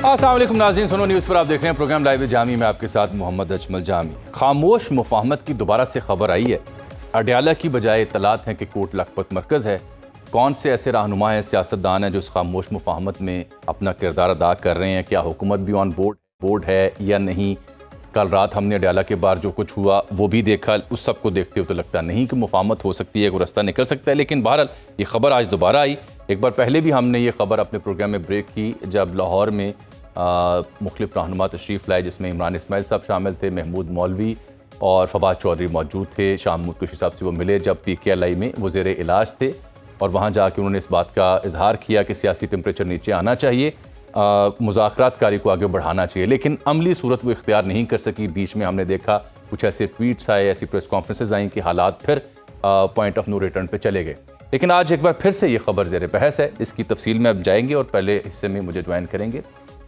अस्सलाम वालेकुम नाज़रीन, सुनो न्यूज़ पर आप देख रहे हैं प्रोग्राम लाइव जामी में आपके साथ मोहम्मद अजमल जामी। खामोश मुफाहमत की दोबारा से खबर आई है। अडयाला की बजाय इत्तलात हैं कि कोट लखपत मरकज़ है। कौन से ऐसे रहनुमा हैं, सियासतदान हैं जो इस खामोश मुफाहमत में अपना किरदार अदा कर रहे हैं? क्या हुकूमत भी ऑन बोर्ड है या नहीं? कल रात हमने अडयाला के बाहर जो कुछ हुआ वो भी देखा। उस सब को देखते हुए तो लगता नहीं कि मुफाहमत हो सकती है, कोई रास्ता निकल सकता है। लेकिन बहरहाल ये खबर आज दोबारा आई। एक बार पहले भी हमने ये खबर अपने प्रोग्राम में ब्रेक की जब लाहौर में मुख्तलिफ रहनुमा तशरीफ़ लाए, जिसमें इमरान इस्माइल साहब शामिल थे, महमूद मौलवी और फवाद चौधरी मौजूद थे। शाह महमूद कुरैशी साहब से वो मिले जब PKLI में वज़ीर इलाज थे और वहाँ जाके उन्होंने इस बात का इजहार किया कि सियासी टेम्परेचर नीचे आना चाहिए, मुज़ाकरात कारी को आगे बढ़ाना चाहिए। लेकिन अमली सूरत वो इख्तियार नहीं कर सकी। बीच में हमने देखा कुछ ऐसे ट्वीट्स आए, ऐसी प्रेस कॉन्फ्रेंसेज आई कि हालात फिर पॉइंट ऑफ नो रिटर्न पर चले गए। लेकिन आज एक बार फिर से ये खबर ज़ेर बहस है। इसकी तफसील में अब जाएंगे और पहले हिस्से में मुझे ज्वाइन करेंगे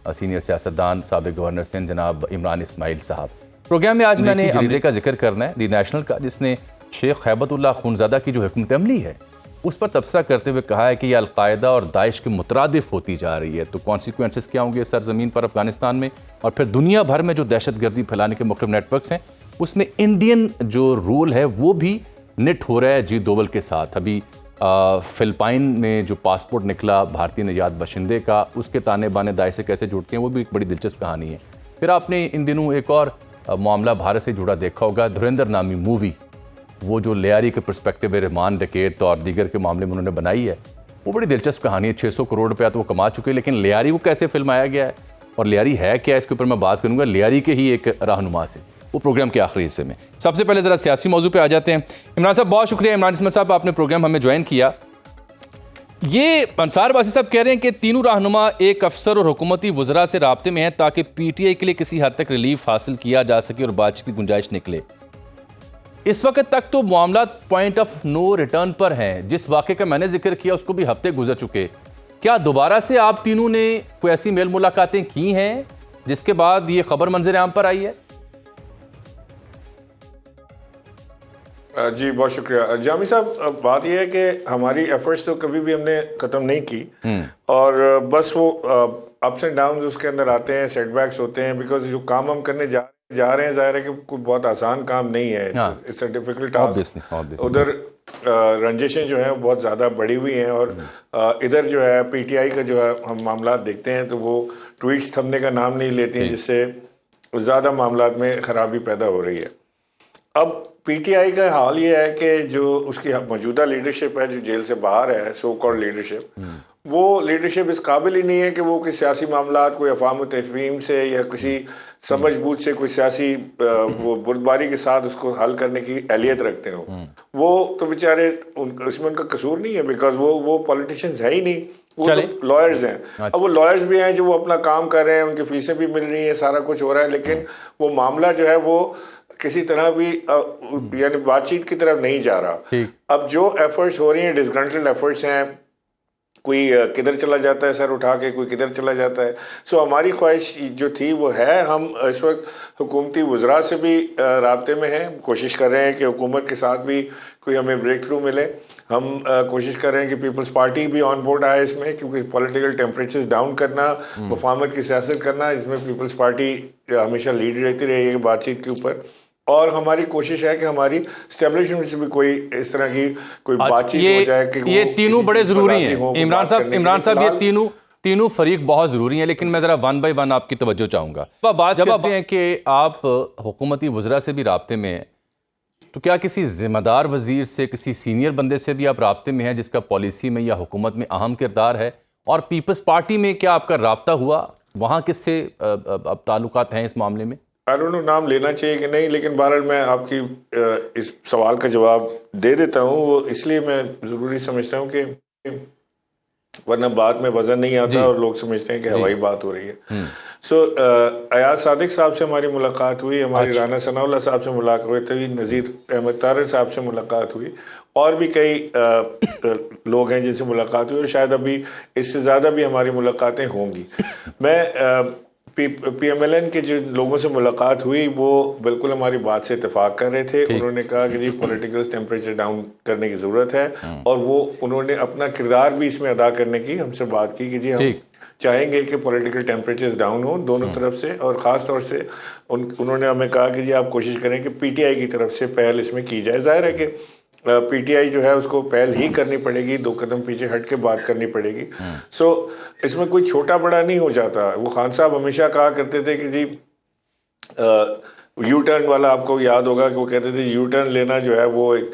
सीनियर सियासतदान साबिक गवर्नर सिंध जनाब इमरान इस्माइल साहब। प्रोग्राम में आज मैंने जरीदे का जिक्र करना है, दी नेशनल का, जिसने शेख हैबतुल्लाह खूनज़ादा की जो हुकूमत अमली है उस पर तबसरा करते हुए कहा है कि यह अलकायदा और दाइश के मुतरादिफ होती जा रही है। तो कॉन्सिक्वेंसेस क्या होंगे सरजमीन पर अफगानिस्तान में और फिर दुनिया भर में जो दहशतगर्दी फैलाने के मुख्तलिफ नेटवर्क्स हैं उसमें इंडियन जो रोल है वो भी निट हो रहा है जी दोवल के साथ। अभी फिलिपाइन में जो पासपोर्ट निकला भारतीय निजात बशिंदे का, उसके ताने बाने दाइश से कैसे जुड़ते हैं वो भी एक बड़ी दिलचस्प कहानी है। फिर आपने इन दिनों एक और मामला भारत से जुड़ा देखा होगा, धुरंधर नामी मूवी, वो जो लियारी के पर्सपेक्टिव रहमान डकैत और दीगर के मामले में उन्होंने बनाई है, वो बड़ी दिलचस्प कहानी है। 600 करोड़ रुपया तो वो कमा चुके हैं, लेकिन लियारी को कैसे फिल्माया गया है और लियारी है क्या, इसके ऊपर मैं बात करूँगा लियारी के ही एक रहनुमा से, वो प्रोग्राम के आखिरी हिस्से में। सबसे पहले ज़रा सियासी मौजू पे आ जाते हैं। इमरान साहब बहुत शुक्रिया, इमरान इस्माइल साहब आपने प्रोग्राम हमें ज्वाइन किया। ये अंसार बासी साहब कह रहे हैं कि तीनों रहनुमा एक अफसर और हुकूमती वज़रा से राब्ते में हैं ताकि PTI के लिए किसी हद तक रिलीफ हासिल किया जा सके और बातचीत की गुंजाइश निकले। इस वक्त तक तो मामला पॉइंट ऑफ नो रिटर्न पर हैं। जिस वाक़े का मैंने जिक्र किया उसको भी हफ्ते गुजर चुके। क्या दोबारा से आप तीनों ने कोई ऐसी मेल मुलाकातें की हैं जिसके बाद ये खबर मंजर आम पर आई है? जी बहुत शुक्रिया जामी साहब। बात यह है कि हमारी एफर्ट्स तो कभी भी हमने ख़त्म नहीं की और बस वो अप्स एंड डाउन्स उसके अंदर आते हैं, सेटबैक्स होते हैं। बिकॉज जो काम हम करने जा रहे हैं ज़ाहिर है कि कोई बहुत आसान काम नहीं है, इट्स अ डिफिकल्ट टास्क। उधर रंजिशें जो हैं वो बहुत ज़्यादा बढ़ी हुई हैं और इधर जो है PTI का जो है हम मामला देखते हैं तो वो ट्वीट्स थमने का नाम नहीं लेती हैं, जिससे ज़्यादा मामलात में ख़राबी पैदा हो रही है। अब PTI का हाल ये है कि जो उसकी मौजूदा लीडरशिप है जो जेल से बाहर है, सो कॉल्ड लीडरशिप, वो लीडरशिप इस काबिल ही नहीं है कि वो किसी सियासी मामलात कोई अफवाम तफहीम से या किसी समझबूझ से कोई सियासी वो बुर्दबारी के साथ उसको हल करने की अहलियत रखते हो। वो तो बेचारे उसमें उनका कसूर नहीं है, बिकॉज वो पॉलिटिशियंस है ही नहीं, वो तो लॉयर्स हैं। अब वो लॉयर्स भी हैं जो वो अपना काम कर रहे हैं, उनकी फीसें भी मिल रही हैं, सारा कुछ हो रहा है, लेकिन वो मामला जो है वो किसी तरह भी यानी बातचीत की तरफ नहीं जा रहा। अब जो एफर्ट्स हो रही हैं डिसग्रंटल्ड एफर्ट्स हैं, कोई किधर चला जाता है सर उठा के, कोई किधर चला जाता है। सो हमारी ख्वाहिश जो थी वो है, हम इस वक्त हुकूमती वज़रा से भी राब्ते में हैं, कोशिश कर रहे हैं कि हुकूमत के साथ भी कोई हमें ब्रेक थ्रू मिले। हम कोशिश कर रहे हैं कि पीपल्स पार्टी भी ऑन बोर्ड आए इसमें, क्योंकि पॉलिटिकल टेम्परेचर डाउन करना, मुफाहमत की सियासत करना, इसमें पीपल्स पार्टी हमेशा लीड रहती रही है बातचीत के ऊपर। और हमारी कोशिश है कि हमारी स्टैब्लिशमेंट से भी कोई इस तरह की कोई बातचीत हो जाए कि ये तीनों बड़े जरूरी हैं। इमरान साहब ये तीनों फरीक बहुत जरूरी हैं, लेकिन मैं जरा वन बाय वन आपकी तवज्जो चाहूंगा। बात करते हैं कि आप हुकूमती वज़रा से भी राब्ते में हैं, तो क्या किसी जिम्मेदार वजीर से, किसी सीनियर बंदे से भी आप राब्ते में हैं जिसका पॉलिसी में या हुकूमत में अहम किरदार है? और पीपल्स पार्टी में क्या आपका राब्ता हुआ, वहाँ किससे अब ताल्लुकात हैं इस मामले में? आई डोंट नो नाम लेना चाहिए कि नहीं, लेकिन बहरहाल मैं आपकी इस सवाल का जवाब दे देता हूँ। वो इसलिए मैं ज़रूरी समझता हूँ कि वरना बात में वजन नहीं आता और लोग समझते हैं कि हवाई बात हो रही है। सो अयाज सादिक साहब से हमारी मुलाकात हुई, हमारी राना सनाउल्लाह साहब से मुलाकात हुई, नज़ीर अहमद तारर साहब से मुलाकात हुई, और भी कई लोग हैं जिनसे मुलाकात हुई और शायद अभी इससे ज़्यादा भी हमारी मुलाकातें होंगी। मैं PMLN के जो लोगों से मुलाकात हुई वो बिल्कुल हमारी बात से इत्तेफाक कर रहे थे। उन्होंने कहा कि जी पॉलिटिकल टेम्परेचर डाउन करने की ज़रूरत है और वो उन्होंने अपना किरदार भी इसमें अदा करने की हमसे बात की कि जी हम चाहेंगे कि पॉलिटिकल टेम्परेचर्स डाउन हो दोनों तरफ से, और ख़ास तौर से उन्होंने हमें कहा कि जी आप कोशिश करें कि पीटीआई की तरफ से पहल इसमें की जाए। जाहिर है कि पीटीआई जो है उसको पहल ही करनी पड़ेगी, 2 कदम पीछे हट के बात करनी पड़ेगी। सो इसमें कोई छोटा बड़ा नहीं हो जाता। वो खान साहब हमेशा कहा करते थे कि जी यू टर्न वाला, आपको याद होगा कि वो कहते थे यू टर्न लेना जो है वो एक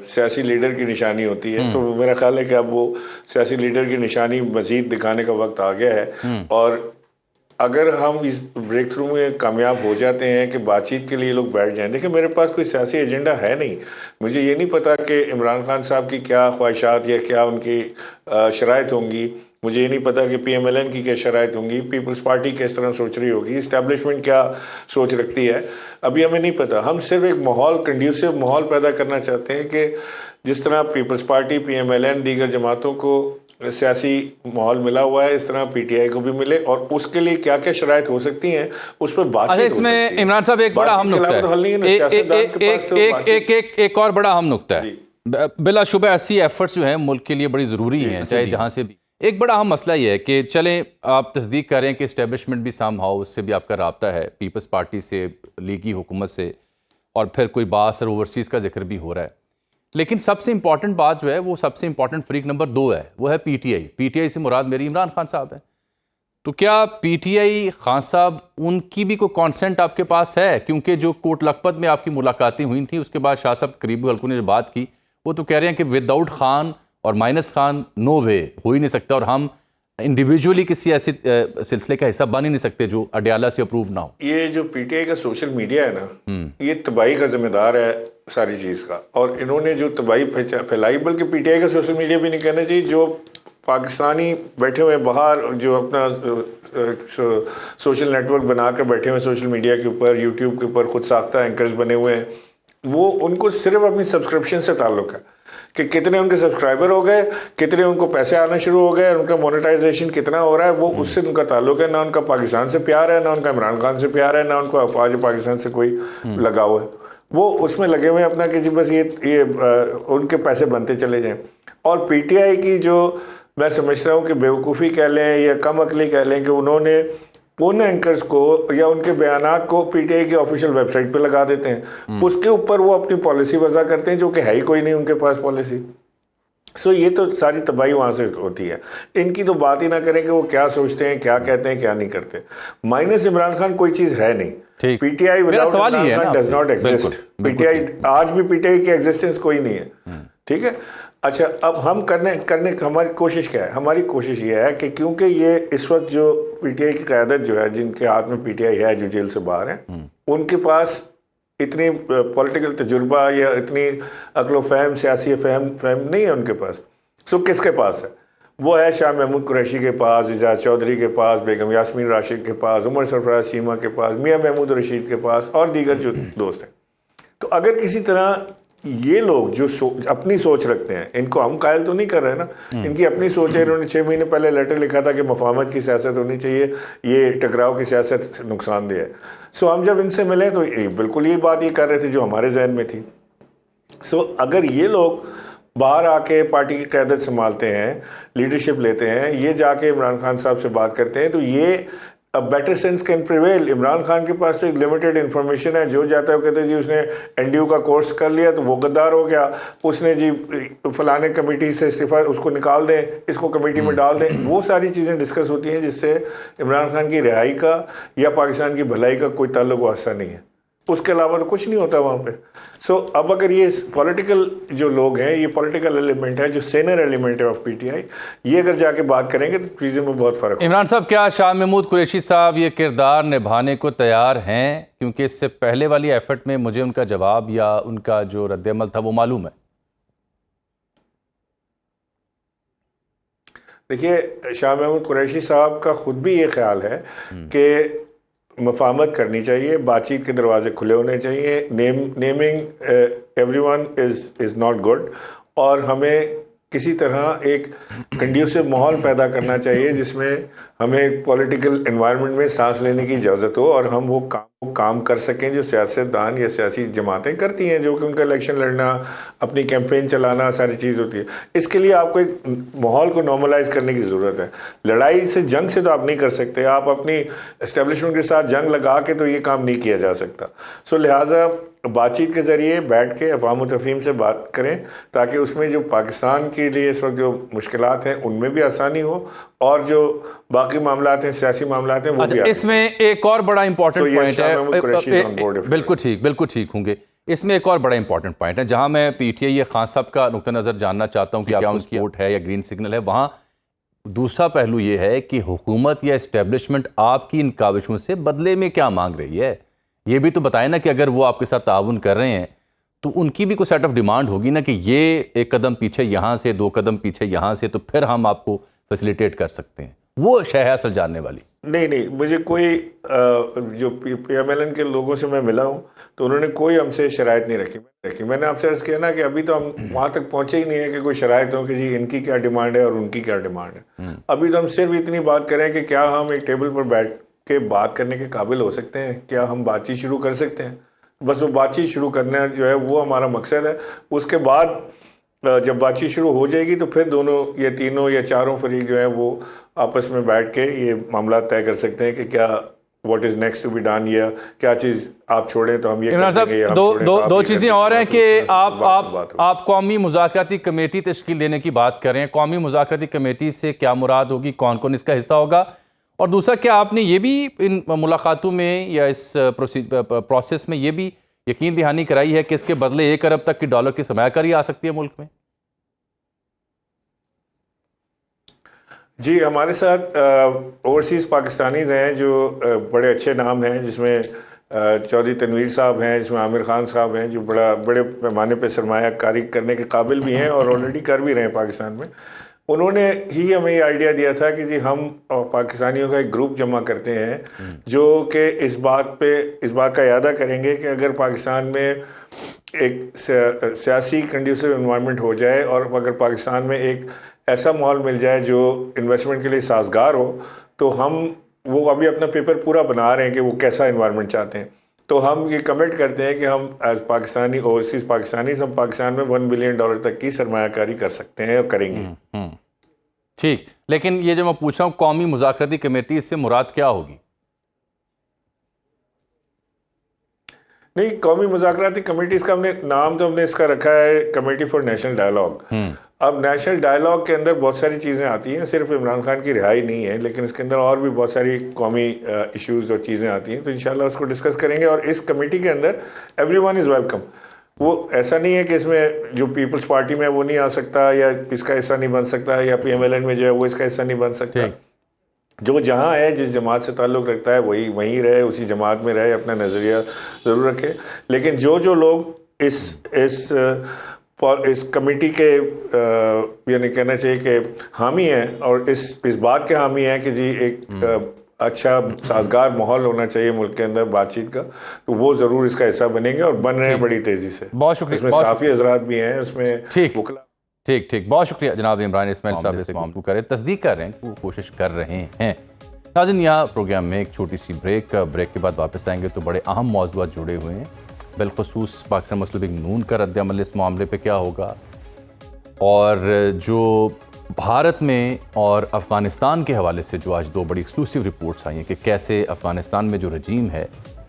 सियासी लीडर की निशानी होती है। तो मेरा ख्याल है कि अब वो सियासी लीडर की निशानी मजीद दिखाने का वक्त आ गया है। और अगर हम इस ब्रेक थ्रू में कामयाब हो जाते हैं कि बातचीत के लिए लोग बैठ जाएं, देखिए मेरे पास कोई सियासी एजेंडा है नहीं। मुझे ये नहीं पता कि इमरान खान साहब की क्या ख्वाहिशात या क्या उनकी शराइत होंगी। मुझे ये नहीं पता कि पीएमएलएन की क्या शराइत होंगी, पीपल्स पार्टी किस तरह सोच रही होगी, इस्टेब्लिशमेंट क्या सोच रखती है, अभी हमें नहीं पता। हम सिर्फ एक माहौल, कंड्यूसिव माहौल पैदा करना चाहते हैं कि जिस तरह पीपल्स पार्टी, पीएमएलएन, दीगर जमातों को सियासी माहौल मिला हुआ है, इस तरह पीटीआई को भी मिले, और उसके लिए क्या क्या शराइत हो सकती हैं उस पर बातचीत हो सकती है। इमरान साहब एक बड़ा अहम नुक्ता है, एक और बड़ा अहम नुक्ता है, बिलाशुबह ऐसी एफर्ट्स जो हैं मुल्क के लिए बड़ी ज़रूरी हैं, चाहे जहाँ से भी। एक बड़ा अहम मसला ये है कि चलें आप तस्दीक करें कि इस्टेब्लिशमेंट भी साम हाउ उससे भी आपका रब्ता है, पीपल्स पार्टी से, लीगी हुकूमत से, और फिर कोई बासर ओवरसीज़ का जिक्र भी हो रहा है। लेकिन सबसे इंपॉर्टेंट बात जो है, वो सबसे इंपॉर्टेंट फरीक नंबर 2 है, वो है पीटीआई। पीटीआई से मुराद मेरी इमरान खान साहब है। तो क्या पीटीआई खान साहब, उनकी भी कोई कॉन्सेंट आपके पास है? क्योंकि जो कोट लखपत में आपकी मुलाकातें हुई थी, उसके बाद शाह साहब करीबी हल्कों ने जो बात की, वो तो कह रहे हैं कि विदाउट खान और माइनस खान नो वे, हो ही नहीं सकता, और हम इंडिविजुअली किसी ऐसे सिलसिले का हिस्सा बन ही नहीं सकते जो अडयाला से अप्रूव ना हो। ये जो पीटीआई का सोशल मीडिया है ना, ये तबाही का जिम्मेदार है सारी चीज़ का। और इन्होंने जो तबाही फैलाई, बल्कि पीटीआई का सोशल मीडिया भी नहीं कहना चाहिए, जो पाकिस्तानी बैठे हुए बाहर, जो अपना सोशल नेटवर्क बनाकर बैठे हुए सोशल मीडिया के ऊपर, यूट्यूब के ऊपर खुद साख्ता एंकर्स बने हुए हैं, वो उनको सिर्फ अपनी सब्सक्रिप्शन से ताल्लुक है कि कितने उनके सब्सक्राइबर हो गए, कितने उनको पैसे आना शुरू हो गए, उनका मोनेटाइजेशन कितना हो रहा है, वो उससे उनका ताल्लुक है। ना उनका पाकिस्तान से प्यार है, ना उनका इमरान खान से प्यार है, ना उनको अफवाज पाकिस्तान से कोई लगाव है। वो उसमें लगे हुए अपना कि जी बस ये उनके पैसे बनते चले जाएं। और पीटीआई की जो मैं समझता हूँ कि बेवकूफ़ी कह लें या कम अकली कह लें कि उन्होंने उन एंकर्स को या उनके बयानात को पीटीआई की ऑफिशियल वेबसाइट पे लगा देते हैं, उसके ऊपर वो अपनी पॉलिसी वज़ा करते हैं, जो कि है ही कोई नहीं उनके पास पॉलिसी। सो ये तो सारी तबाही वहाँ से होती है। इनकी तो बात ही ना करें कि वो क्या सोचते हैं, क्या कहते हैं, क्या नहीं करते। माइनस इमरान खान कोई चीज़ है नहीं। PTI without Imran Khan does not exist. PTI आज भी पीटीआई की एग्जिस्टेंस कोई नहीं है। ठीक है, अच्छा, अब हम करने हमारी कोशिश क्या है? हमारी कोशिश ये है कि क्योंकि ये इस वक्त जो पीटीआई की क़यादत जो है, जिनके हाथ में पीटीआई है, जो जेल से बाहर है, उनके पास इतनी पॉलिटिकल तजुर्बा या इतनी अक्ल फहम, सियासी फहम नहीं है उनके पास। सो किसके पास है? वो है शाह महमूद कुरैशी के पास, इजाज़ चौधरी के पास, बेगम यास्मीन राशिद के पास, उमर सरफराज चीमा के पास, मियाँ महमूद रशीद के पास, और दीगर जो दोस्त हैं। तो अगर किसी तरह ये लोग जो अपनी सोच रखते हैं, इनको हम कायल तो नहीं कर रहे ना, इनकी अपनी सोच है। इन्होंने 6 महीने पहले लेटर लिखा था कि मुफाहमत की सियासत होनी चाहिए, ये टकराव की सियासत नुकसानदेह है। सो हम जब इनसे मिले तो बिल्कुल ये बात ये कर रहे थे जो हमारे जहन में थी। सो अगर ये लोग बाहर आके पार्टी की क़यादत संभालते हैं, लीडरशिप लेते हैं, ये जाके इमरान खान साहब से बात करते हैं, तो ये a better sense can prevail. Imran Khan के पास तो एक लिमिटेड इन्फॉर्मेशन है, जो जाता है वो कहते हैं जी उसने एनडीयू का कोर्स कर लिया तो वो गद्दार हो गया, उसने जी फलाने कमेटी से इस्तीफा, उसको निकाल दें, इसको कमेटी में डाल दें। वो सारी चीज़ें डिस्कस होती हैं जिससे इमरान खान की रिहाई का या पाकिस्तान की भलाई का कोई ताल्लुक वास्ता नहीं है। उसके अलावा तो कुछ नहीं होता वहाँ पे। सो अब अगर ये पॉलिटिकल जो लोग हैं, ये पॉलिटिकल एलिमेंट है, जो सीनियर एलिमेंट है ऑफ पीटीआई, ये अगर जाके बात करेंगे तो चीज़ों में बहुत फ़र्क। इमरान साहब, क्या शाह महमूद कुरैशी साहब ये किरदार निभाने को तैयार हैं? क्योंकि इससे पहले वाली एफर्ट में मुझे उनका जवाब या उनका जो रद्द-ए-अमल था वो मालूम है। देखिए, शाह महमूद कुरैशी साहब का खुद भी ये ख्याल है कि मुफाहमत करनी चाहिए, बातचीत के दरवाजे खुले होने चाहिए, naming everyone is not good, और हमें किसी तरह एक कंड्यूसिव माहौल पैदा करना चाहिए जिसमें हमें एक पॉलिटिकल एनवायरनमेंट में सांस लेने की इजाज़त हो और हम वो काम वो काम कर सकें जो सियासतदान या सियासी जमातें करती हैं, जो कि उनका इलेक्शन लड़ना, अपनी कैंपेन चलाना, सारी चीज़ होती है। इसके लिए आपको एक माहौल को नॉर्मलाइज करने की ज़रूरत है। लड़ाई से, जंग से तो आप नहीं कर सकते, आप अपनी एस्टेब्लिशमेंट के साथ जंग लगा के तो ये काम नहीं किया जा सकता। सो लिहाजा बातचीत के ज़रिए बैठ के अवाम तफहीम से बात करें, ताकि उसमें जो पाकिस्तान के लिए इस वक्त जो मुश्किलात हैं उनमें भी आसानी हो, और जो बाकी मामलात हैं, सियासी मामलात हैं, वो भी इसमें एक और बड़ा इंपॉर्टेंट पॉइंट है, बिल्कुल ठीक होंगे। इसमें एक और बड़ा इंपॉर्टेंट पॉइंट है जहां मैं पीटीआई या खान साहब का नुक्ता नज़र जानना चाहता हूं कि क्या उनकी वोट है या ग्रीन सिग्नल है। वहां दूसरा पहलू ये है कि हुकूमत या इस्टेब्लिशमेंट आपकी इन काविशों से बदले में क्या मांग रही है। ये भी तो बताएं ना कि अगर वो आपके साथ ताउन कर रहे हैं तो उनकी भी कोई सेट ऑफ डिमांड होगी ना कि ये एक कदम पीछे यहाँ से, 2 कदम पीछे यहाँ से, तो फिर हम आपको फैसिलिटेट कर सकते हैं। वो शय है असल जानने वाली। नहीं, मुझे कोई जो PMLN के लोगों से मैं मिला हूँ तो उन्होंने कोई हमसे शराइत नहीं रखी। मैंने आपसे अर्ज किया ना कि अभी तो हम वहाँ तक पहुँचे ही नहीं है कि कोई शराइत हो कि जी इनकी क्या डिमांड है और उनकी क्या डिमांड है। अभी तो हम सिर्फ इतनी बात करें कि क्या हम एक टेबल पर बैठ के बात करने के काबिल हो सकते हैं, क्या हम बातचीत शुरू कर सकते हैं। बस वो बातचीत शुरू करना जो है वो हमारा मकसद है। उसके बाद जब बातचीत शुरू हो जाएगी तो फिर दोनों या तीनों या चारों फरीक जो है वो आपस में बैठ के ये मामला तय कर सकते हैं कि क्या what is next to be done, या क्या चीज़ आप छोड़ें तो हम ये इमरान साहब, दो चीज़ें और हैं कि आप कौमी मुज़ाकराती कमेटी तश्कील देने की बात कर रहे हैं। कौमी मुज़ाकराती कमेटी से क्या मुराद होगी, कौन कौन इसका हिस्सा होगा, और दूसरा क्या आपने ये भी इन मुलाकातों में या इस प्रोसेस में ये भी यकीन दहानी कराई है कि इसके बदले 1 अरब तक की डॉलर की सरमायाकारी आ सकती है मुल्क में? जी, हमारे साथ ओवरसीज़ पाकिस्तानीज़ हैं जो बड़े अच्छे नाम हैं, जिसमें चौधरी तनवीर साहब हैं, जिसमें आमिर खान साहब हैं, जो बड़े पैमाने पे सरमायाकारी करने के काबिल भी हैं और ऑलरेडी कर भी रहे हैं पाकिस्तान में। उन्होंने ही हमें ये आइडिया दिया था कि जी हम पाकिस्तानियों का एक ग्रुप जमा करते हैं जो कि इस बात का इरादा करेंगे कि अगर पाकिस्तान में एक सियासी कंड्यूसिव एनवायरनमेंट हो जाए और अगर पाकिस्तान में एक ऐसा माहौल मिल जाए जो इन्वेस्टमेंट के लिए साजगार हो, तो हम वो अभी अपना पेपर पूरा बना रहे हैं कि वो कैसा एनवायरनमेंट चाहते हैं। तो हम ये कमिट करते हैं कि हम एज पाकिस्तानी, ओवरसीज पाकिस्तानी, हम पाकिस्तान में $1 बिलियन तक की सरमायाकारी कर सकते हैं और करेंगे। ठीक, लेकिन ये जो मैं पूछ रहा हूँ कौमी मुज़ाकराती कमेटी, इससे मुराद क्या होगी? नहीं, कौमी मुज़ाकराती कमेटी, इसका हमने इसका रखा है कमेटी फॉर नेशनल डायलॉग। अब नेशनल डायलॉग के अंदर बहुत सारी चीज़ें आती हैं, सिर्फ इमरान खान की रिहाई नहीं है, लेकिन इसके अंदर और भी बहुत सारी कौमी इश्यूज और चीज़ें आती हैं। तो इंशाल्लाह उसको डिस्कस करेंगे, और इस कमेटी के अंदर एवरीवन इज़ वेलकम। वो ऐसा नहीं है कि इसमें जो पीपल्स पार्टी में वो नहीं आ सकता या इसका हिस्सा नहीं बन सकता, या PMLN में जो है वो इसका हिस्सा नहीं बन सकता। जो जहाँ है, जिस जमात से ताल्लुक़ रखता है वही वहीं रहे, उसी जमात में रहे, अपना नज़रिया ज़रूर रखे। लेकिन जो लोग इस कमेटी के यानी कहना चाहिए कि हामी हैं और इस बात के हामी हैं कि जी एक अच्छा साजगार माहौल होना चाहिए मुल्क के अंदर बातचीत का, तो वो ज़रूर इसका हिस्सा बनेंगे और बन रहे हैं बड़ी तेज़ी से। बहुत शुक्रिया। इसमें साफ़ी हज़रात भी हैं, उसमें ठीक, बहुत शुक्रिया जनाब इमरान इस्माइल साहब से गुफ्तगू करें, तस्दीक कर रहे हैं, वो कोशिश कर रहे हैं। नाज़रीन, यहाँ प्रोग्राम में एक छोटी सी ब्रेक के बाद वापस आएंगे तो बड़े अहम मौज़ूआत जुड़े हुए हैं, बिलखुसूस पाकिस्तान मुस्लिम लीग नून का रद्द-ए-अमल इस मामले पे क्या होगा, और जो भारत में और अफ़गानिस्तान के हवाले से जो आज 2 बड़ी एक्सक्लूसिव रिपोर्ट्स आई हैं कि कैसे अफ़गानिस्तान में जो रजीम है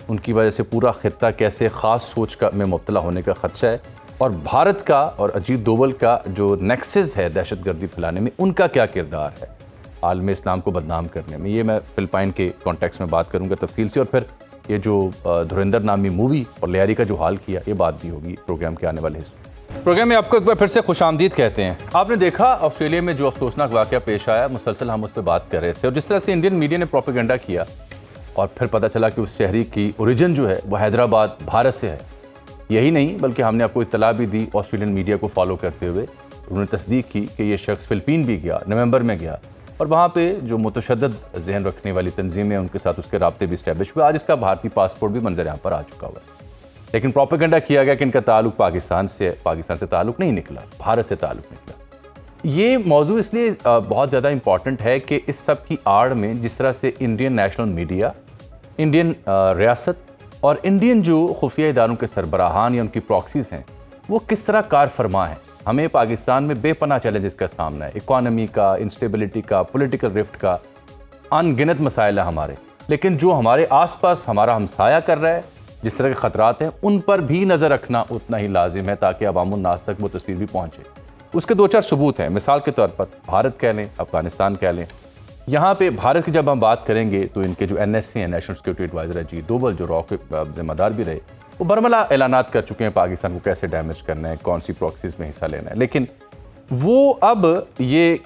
उनकी वजह से पूरा खित्ता कैसे ख़ास सोच में मुब्तला होने का ख़दशा है, और भारत का और अजीत डोवल का जो नेक्सस है दहशतगर्दी फैलाने में, उनका क्या किरदार है आलम इस्लाम को बदनाम करने में। ये मैं फ़िलिपाइन के कॉन्टेक्स्ट में बात करूँगा तफसील से, और फिर ये जो धुरंधर नामी मूवी और लियारी का जो हाल किया, ये बात भी होगी प्रोग्राम के आने वाले हिस्सों। प्रोग्राम में आपको एक बार फिर से खुशामदीद कहते हैं। आपने देखा ऑस्ट्रेलिया में जो अफसोसनाक वाक़या पेश आया, मुसलसल हम उस पर बात कर रहे थे, और जिस तरह से इंडियन मीडिया ने प्रोपेगेंडा किया और फिर पता चला कि उस शहरी की ओरिजिन जो है वो हैदराबाद, भारत से है। यही नहीं बल्कि हमने आपको इत्तला भी दी ऑस्ट्रेलियन मीडिया को फॉलो करते हुए, उन्होंने तस्दीक की कि ये शख्स फ़िलिपीन भी गया, नवंबर में गया, और वहाँ पे जो मुतशद्दद जहन रखने वाली तंजीमें उनके साथ उसके राब्ते भी इस्टेब्लिश हुए। आज इसका भारतीय पासपोर्ट भी मंजर यहाँ पर आ चुका हुआ है, लेकिन प्रोपेगेंडा किया गया कि इनका ताल्लुक पाकिस्तान से ताल्लुक नहीं निकला, भारत से ताल्लुक निकला। ये मौजू इसलिए बहुत ज़्यादा इम्पॉर्टेंट है कि इस सब की आड़ में जिस तरह से इंडियन नेशनल मीडिया, इंडियन रियासत और इंडियन जो खुफिया इदारों के सरबराहान या उनकी प्रॉक्सीज हैं वो किस तरह कार फरमा है। हमें पाकिस्तान में बेपनाह चैलेंजेस का सामना है, इकॉनमी का, इंस्टेबिलिटी का, पॉलिटिकल रिफ्ट का, अनगिनत मसाइल है हमारे, लेकिन जो हमारे आसपास हमारा हमसाया कर रहा है, जिस तरह के ख़तरात हैं, उन पर भी नज़र रखना उतना ही लाजिम है ताकि अवामुन्नास तक वो तस्वीर भी पहुँचे। उसके दो चार सबूत हैं। मिसाल के तौर पर भारत कह लें, अफगानिस्तान कह लें। यहाँ पे भारत की जब हम बात करेंगे तो इनके जो NSC हैं, national security advisor Ajit Doval, जो रॉ के जिम्मेदार भी रहे, वो बरमला ऐलानात कर चुके हैं पाकिस्तान को कैसे डैमेज करना है, कौन सी प्रॉक्सीज में हिस्सा लेना है। लेकिन वो अब ये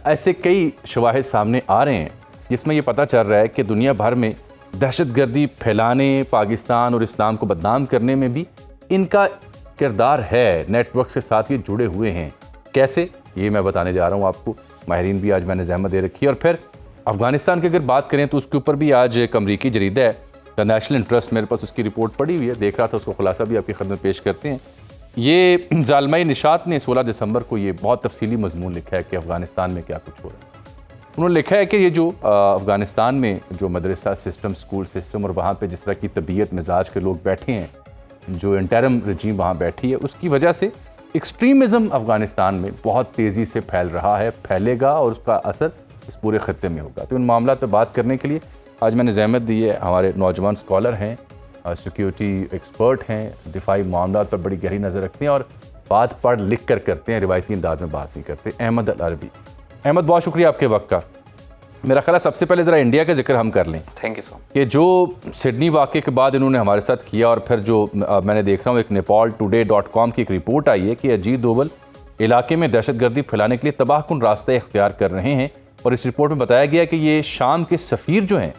ऐसे कई शवाहिद सामने आ रहे हैं जिसमें ये पता चल रहा है कि दुनिया भर में दहशतगर्दी फैलाने, पाकिस्तान और इस्लाम को बदनाम करने में भी इनका किरदार है। नेटवर्क से साथ ये जुड़े हुए हैं। कैसे, ये मैं बताने जा रहा हूँ आपको। माहिरीन भी आज मैंने ज़हमत दे रखी है। और फिर अफ़गानिस्तान की अगर बात करें तो उसके ऊपर भी आज एक अमरीकी जरीदा है द नेशनल इंटरेस्ट, मेरे पास उसकी रिपोर्ट पड़ी हुई है, देख रहा था, उसको खुलासा भी आपकी खदमत पेश करते हैं। ये ज़ालमाई निशात ने 16 दिसंबर को ये बहुत तफसीली मजमून लिखा है कि अफ़गानिस्तान में क्या कुछ हो रहा है। उन्होंने लिखा है कि ये जो अफ़गानिस्तान में जो मदरसा सिस्टम, स्कूल सिस्टम और वहाँ पे जिस तरह की तबीयत मिजाज के लोग बैठे हैं, जो इंटरम रजीम वहाँ बैठी है, उसकी वजह से एक्सट्रीमिज़म अफ़गानिस्तान में बहुत तेज़ी से फैल रहा है, फैलेगा और उसका असर इस पूरे ख़त्ते में होगा। तो इन मामलों पर बात करने के लिए आज मैंने ज़हमत दी है। हमारे नौजवान स्कॉलर हैं, सिक्योरिटी एक्सपर्ट हैं, दिफाई मामलों पर बड़ी गहरी नज़र रखते हैं और बात पढ़ लिख कर करते हैं, रिवायती अंदाज में बात नहीं करते। अहमद अल अरबी। अहमद, बहुत शुक्रिया आपके वक्त का। मेरा ख्याल है सबसे पहले ज़रा इंडिया का जिक्र हम कर लें। Thank you so much. कि जो सिडनी वाक़े के बाद इन्होंने हमारे साथ किया और फिर जो मैंने देख रहा हूँ एक nepaltoday.com की एक रिपोर्ट आई है कि अजीत डोभाल इलाके में दहशतगर्दी फैलाने के लिए तबाहकुन रास्ते इख्तियार कर रहे हैं। और इस रिपोर्ट में बताया गया कि ये शाम के सफ़ीर जो हैं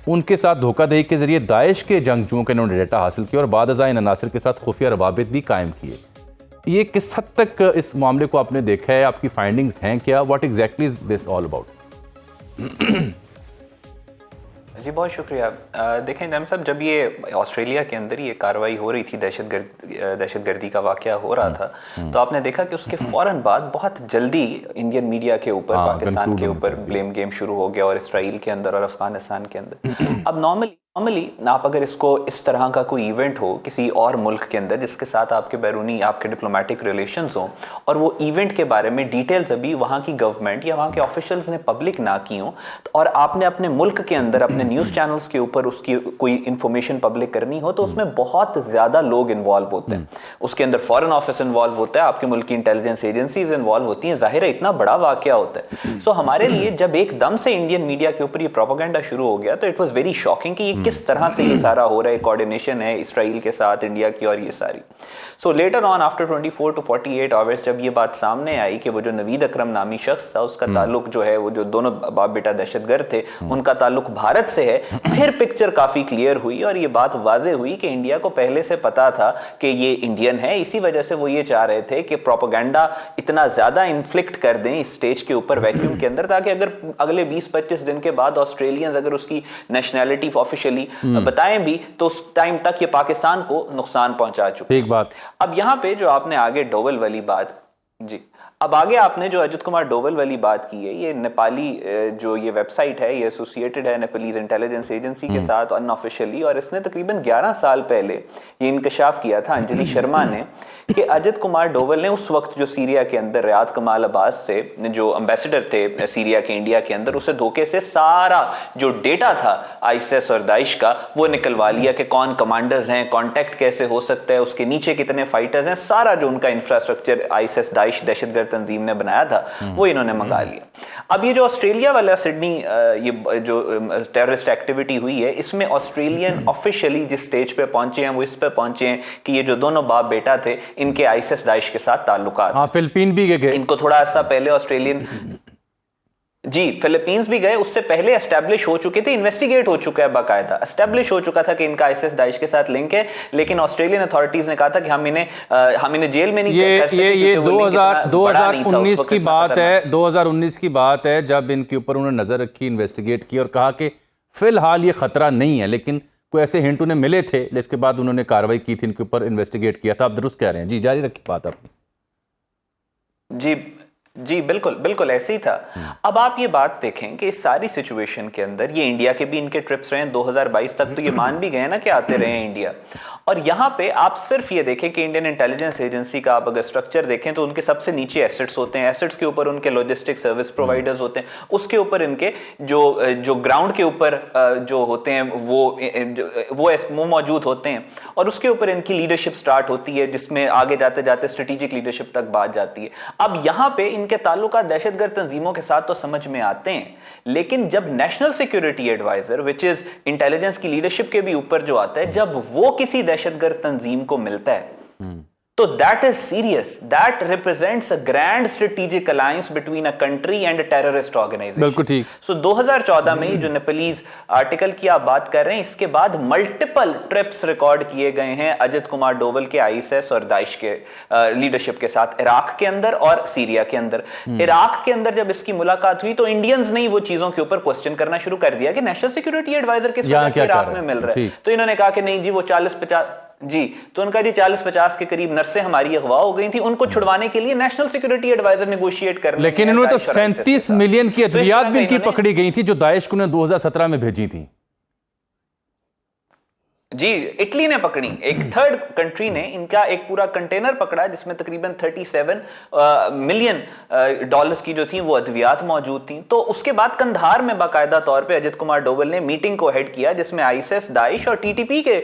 उनके साथ धोखाधड़ी के ज़रिए दाइश के जंगजुओं का इन्होंने डेटा हासिल किया और बाद इन अनासर के साथ खुफिया रवाबित भी कायम किए। ये किस हद तक इस मामले को आपने देखा है, आपकी फाइंडिंग्स हैं क्या? What exactly is this all about? जी बहुत शुक्रिया। देखें जैम साहब, जब ये ऑस्ट्रेलिया के अंदर ये कार्रवाई हो रही थी, दहशतगर्दी का वाकया हो रहा था, तो आपने देखा कि उसके फौरन बाद बहुत जल्दी इंडियन मीडिया के ऊपर, पाकिस्तान के ऊपर ब्लेम गेम शुरू हो गया और इसराइल के अंदर और अफगानिस्तान के अंदर। अब नॉर्मली आप अगर इसको इस तरह का कोई इवेंट हो किसी और मुल्क के अंदर जिसके साथ आपके बैरूनी, आपके डिप्लोमेटिक रिलेशंस हो, और वो इवेंट के बारे में डिटेल्स अभी वहाँ की गवर्नमेंट या वहाँ के ऑफिशियल्स ने पब्लिक ना की हो, और आपने अपने मुल्क के अंदर अपने न्यूज़ चैनल्स के ऊपर उसकी कोई इंफॉर्मेशन पब्लिक करनी हो, तो उसमें बहुत ज़्यादा लोग इन्वॉल्व होते हैं। उसके अंदर फॉरेन ऑफिस इन्वॉल्व होता है, आपके मुल्क की इंटेलिजेंस एजेंसीज इन्वॉल्व होती हैं। जाहिर है इतना बड़ा वाकया होता है। सो हमारे लिए जब एकदम से इंडियन मीडिया के ऊपर ये प्रोपेगेंडा शुरू हो गया तो इट वॉज वेरी शॉकिंग कि ये किस तरह से ये सारा हो रहा है, कोऑर्डिनेशन है इसराइल के साथ, इंडिया की, और ये सारी। So later on after 24 to 48 hours जब ये बात सामने आई कि वो जो नवीद अकरम नामी शख्स था उसका ताल्लुक जो है, वो जो दोनों बाप बेटा दहशतगर्द थे उनका ताल्लुक भारत से है, फिर पिक्चर काफी क्लियर हुई और ये बात वाजे हुई कि इंडिया को पहले से पता था कि ये इंडियन है। इसी वजह से वो ये चाह रहे थे कि प्रोपेगेंडा इतना ज्यादा इन्फ्लिक्ट कर दें इस स्टेज के ऊपर, वैक्यूम के अंदर, ताकि अगर अगले 20-25 दिन के बाद ऑस्ट्रेलियंस अगर उसकी नेशनैलिटी ऑफिशियली बताएं भी तो उस टाइम तक ये पाकिस्तान को नुकसान पहुंचा चुके। एक बात अब यहां पे जो आपने आगे डोभाल वाली बात, जी अब आगे आपने जो अजित कुमार डोभाल वाली बात की है, ये नेपाली जो ये वेबसाइट है, ये एसोसिएटेड है नेपालीज इंटेलिजेंस एजेंसी के साथ अनऑफिशियली, और इसने तकरीबन 11 साल पहले ये इंकशाफ किया था अंजलि शर्मा ने कि अजित कुमार डोभाल ने उस वक्त जो सीरिया के अंदर रियाद कमाल अब्बास से जो एम्बेसडर थे सीरिया के इंडिया के अंदर, उसे धोखे से सारा जो डेटा था आईएसएस और दाइश का वो निकलवा लिया कि कौन कमांडर्स हैं, कांटेक्ट कैसे हो सकता है, उसके नीचे कितने फाइटर्स हैं, सारा जो उनका इंफ्रास्ट्रक्चर आईएसएस दाइश दहशतगर्द तंजीम ने बनाया था वो इन्होंने मंगा लिया। अब ये जो ऑस्ट्रेलिया वाला सिडनी ये जो टेररिस्ट एक्टिविटी हुई है, इसमें ऑस्ट्रेलियन ऑफिशियली जिस स्टेज पे पहुंचे हैं वो इस पे पहुंचे हैं कि ये जो दोनों बाप बेटा थे इनके आईएसएस दाइश के साथ ताल्लुकात। हाँ, फिलिपीन भी गए, इनको थोड़ा अर्सा पहले ऑस्ट्रेलियन, जी फिलीपींस भी गए, उससे पहले एस्टैब्लिश हो चुके थे, इन्वेस्टिगेट हो चुका है, बाकायदा एस्टैब्लिश हो चुका था कि इनका आईएसएस दाइश के साथ लिंक है, लेकिन ऑस्ट्रेलियन अथॉरिटीज ने कहा था कि हम इन्हें जेल में नहीं कर सकते। ये 2019 की बात है, 2019 की बात है जब इनके ऊपर उन्होंने नजर रखी, इन्वेस्टिगेट की और कहा कि फिलहाल ये खतरा नहीं है, लेकिन कोई ऐसे हिंट उन्हें मिले थे जिसके बाद उन्होंने कार्रवाई की थी, इनके ऊपर इन्वेस्टिगेट किया था। आप दुरुस्त कह रहे हैं, जी जारी रखिए बात अपनी। जी बिल्कुल बिल्कुल ऐसे ही था। अब आप ये बात देखें कि इस सारी सिचुएशन के अंदर ये इंडिया के भी इनके ट्रिप्स रहे हैं 2022 तक, तो ये मान भी गए ना कि आते रहे हैं इंडिया। और यहां पे आप सिर्फ ये देखें कि इंडियन इंटेलिजेंस एजेंसी का आप अगर स्ट्रक्चर देखें तो उनके सबसे नीचे एसेट्स होते हैं, एसेट्स के ऊपर उनके लॉजिस्टिक सर्विस प्रोवाइडर्स होते हैं, उसके ऊपर इनके जो ग्राउंड के ऊपर जो होते हैं वो मौजूद होते हैं, और उसके ऊपर इनकी लीडरशिप स्टार्ट होती है जिसमें आगे जाते जाते स्ट्रेटेजिक लीडरशिप तक बात जाती है। अब यहां पे इनके ताल्लुकात दहशतगर्द तंजीमों के साथ तो समझ में आते हैं, लेकिन जब national security advisor which is intelligence की लीडरशिप के भी ऊपर जो आता है, जब वो किसी दहशतगर्द तंजीम को मिलता है तो that is serious, that represents a grand strategic alliance between a country and a terrorist organization. बिल्कुल ठीक। सो 2014 में जो नेपलीज आर्टिकल की आप बात कर रहे हैं, इसके बाद मल्टीपल ट्रिप्स रिकॉर्ड किए गए हैं अजित कुमार डोवल के आईएसएस और दाइश के लीडरशिप के साथ इराक के अंदर और सीरिया के अंदर। इराक के अंदर जब इसकी मुलाकात हुई तो इंडियंस ने वो चीजों के ऊपर क्वेश्चन करना शुरू कर दिया कि नेशनल सिक्योरिटी एडवाइजर किस वजह से इराक में मिल रहा है। तो इन्होंने कहा कि नहीं जी वो 40-50 जी, तो उनका जी 40-50 के करीब नर्सें हमारी अगवा हो गई थी, उनको छुड़वाने के लिए नेशनल सिक्योरिटी एडवाइजर नेगोशिएट कर, लेकिन इन्होंने तो 37 मिलियन की अद्वियात भी इनकी पकड़ी गई थी जो दाइश को 2017 में भेजी थी। जी, इटली ने पकड़ी, एक थर्ड कंट्री ने इनका एक पूरा कंटेनर पकड़ा जिसमें तकरीबन 37 मिलियन डॉलर्स की जो थी वो अद्वियात मौजूद थी। तो उसके बाद कंधार में बाकायदा तौर पे अजित कुमार डोवल ने मीटिंग को हेड किया जिसमें आईएसएस, दाइश और टीटीपी के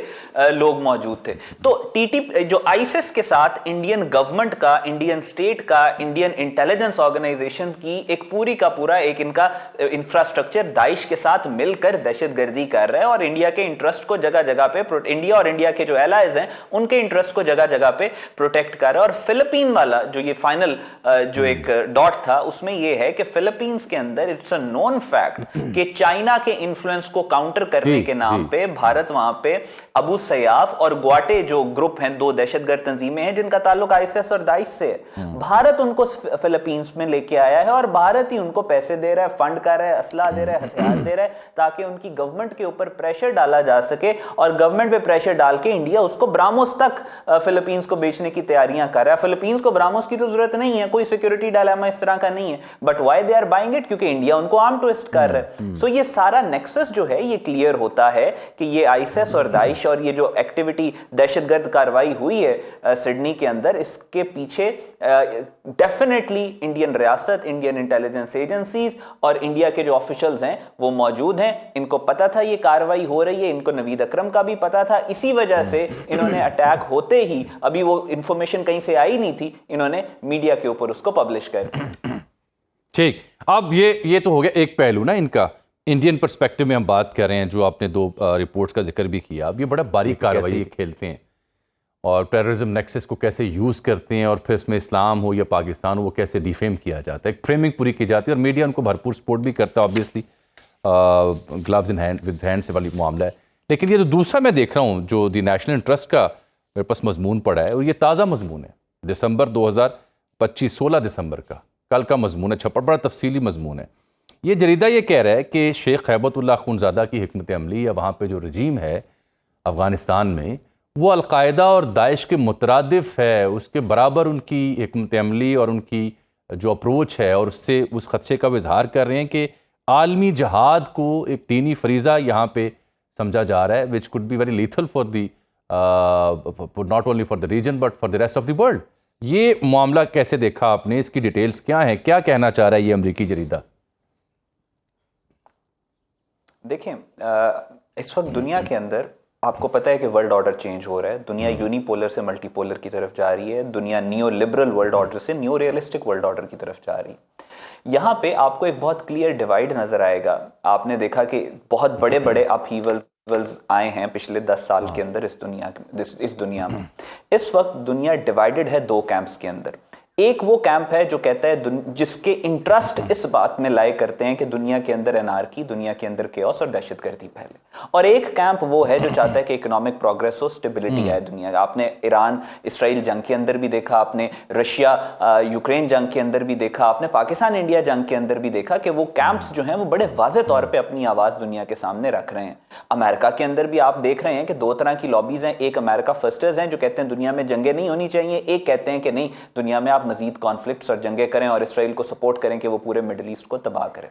लोग मौजूद थे। तो टीटीपी जो आईएसएस के साथ इंडियन गवर्नमेंट का, इंडियन स्टेट का, इंडियन इंटेलिजेंस ऑर्गेनाइजेशन की एक पूरी का पूरा एक इनका इंफ्रास्ट्रक्चर दाइश के साथ मिलकर दहशतगर्दी कर रहा है और इंडिया के इंटरेस्ट को जगह जगह पे, इंडिया और इंडिया के जो एलाइज हैं उनके इंटरेस्ट को जगह जगह पे प्रोटेक्ट कर रहा है। और फिलीपीन वाला जो ये फाइनल जो एक डॉट था उसमें ये है कि फिलीपींस के अंदर इट्स अ नोन फैक्ट कि चाइना के इन्फ्लुएंस को काउंटर करने के नाम पे भारत वहां पे अबू सयाफ और ग्वाटे जो ग्रुप हैं, दो दहशतगर्द तंजीमें हैं जिनका ताल्लुक आईएसएस और दाइश से है, भारत उनको फिलीपींस में लेके आया है और भारत ही उनको पैसे दे रहा है, फंड कर रहा है, असला दे रहा है, हथियार दे रहा है ताकि उनकी गवर्नमेंट के ऊपर प्रेशर डाला जा सके और गवर्नमेंट पे प्रेशर डाल के इंडिया उसको ब्राह्मोस तक फिलीपींस को बेचने की तैयारियां कर रहा है। फिलीपींस को ब्राह्मोस की तो जरूरत नहीं है, कोई सिक्योरिटी डायलेमा इस तरह का नहीं है, but why they are buying it, क्योंकि इंडिया उनको आर्म ट्विस्ट कर रहा है। सो ये सारा नेक्सस जो है ये क्लियर होता है कि ये आईएसएस और दाइश और ये जो एक्टिविटी दहशतगर्द कार्रवाई हुई है सिडनी के अंदर, इसके पीछे डेफिनेटली इंडियन रियासत, इंडियन इंटेलिजेंस एजेंसीज और इंडिया के जो ऑफिशियल्स हैं वो मौजूद हैं। इनको पता था ये कार्रवाई हो रही है, इनको नवीद अकरम का भी पता था, इसी वजह से इन्होंने अटैक होते ही, अभी वो इंफॉर्मेशन कहीं से आई नहीं थी, इन्होंने मीडिया के ऊपर उसको पब्लिश कर। ठीक, अब ये तो हो गया एक पहलू ना इनका, इंडियन पर्सपेक्टिव में हम बात कर रहे हैं, जो आपने दो रिपोर्ट्स का जिक्र भी किया। अब ये बड़ा बारीक कार्रवाई खेलते हैं और टेररिज्म नेक्सस को कैसे यूज़ करते हैं और फिर इसमें इस्लाम हो या पाकिस्तान हो वो कैसे डिफेम किया जाता है, एक फ्रेमिंग पूरी की जाती है और मीडिया उनको भरपूर सपोर्ट भी करता है, obviously gloves in hand with hand से वाली मामला है। लेकिन ये जो दूसरा मैं देख रहा हूँ जो दी नेशनल इंटरेस्ट का मेरे पास मजमून पड़ा है, और ये ताज़ा मजमून है, दिसंबर 2025, 16 दिसंबर का, कल का मजमून है, छपा बड़ा तफसीली मजमून है। ये जरीदा ये कह रहा है कि शेख हैबतुल्लाह खूनज़ादा की हिकमत अमली या वहाँ पे जो रजीम है अफ़गानिस्तान में वो अलकायदा और दाइश के मुतरादिफ है, उसके बराबर उनकी हिकमत अमली और उनकी जो अप्रोच है, और उससे उस खदशे का इजहार कर रहे हैं कि आलमी जहाद को एक दीनी फरीज़ा यहाँ पे समझा जा रहा है, which could be very lethal for the not only for the region but for the rest of the world. ये मामला कैसे देखा आपने, इसकी डिटेल्स क्या हैं, क्या कहना चाह रहा है ये अमरीकी जरीदा? देखिए, इस वक्त दुनिया के अंदर आपको पता है कि वर्ल्ड ऑर्डर चेंज हो रहा है, दुनिया यूनिपोलर से मल्टीपोलर की तरफ जा रही है, दुनिया नियो लिबरल वर्ल्ड ऑर्डर से न्यू रियलिस्टिक वर्ल्ड ऑर्डर की तरफ जा रही है। यहाँ पे आपको एक बहुत क्लियर डिवाइड नजर आएगा। आपने देखा कि बहुत बड़े बड़े अपहीवल्स आए हैं पिछले 10 साल के अंदर इस दुनिया में। इस वक्त दुनिया डिवाइडेड है दो कैंप्स के अंदर। एक वो कैंप है जो कहता है, जिसके इंटरेस्ट इस बात में लाए करते हैं कि दुनिया के अंदर एनार्की, दुनिया के अंदर केओस और दहशतगर्दी फैले, और एक कैंप वो है जो चाहता है कि इकोनॉमिक प्रोग्रेस हो, स्टेबिलिटी आए दुनिया का। आपने ईरान इसराइल जंग के अंदर भी देखा, आपने रशिया यूक्रेन जंग के अंदर भी देखा, आपने पाकिस्तान इंडिया जंग के अंदर भी देखा कि वो कैंप्स जो हैं वो बड़े वाज़ेह तौर पे अपनी आवाज़ दुनिया के सामने रख रहे हैं। अमेरिका के अंदर भी आप देख रहे हैं कि दो तरह की लॉबीज हैं, एक अमेरिका फर्स्टर्स हैं जो कहते हैं दुनिया में जंगें नहीं होनी चाहिए, एक कहते हैं कि नहीं, दुनिया में आप बाद मजीद कॉन्फ्लिक्ट्स और जंगें करें और इसराइल को सपोर्ट करें कि वो पूरे मिडिल ईस्ट को तबाह करें।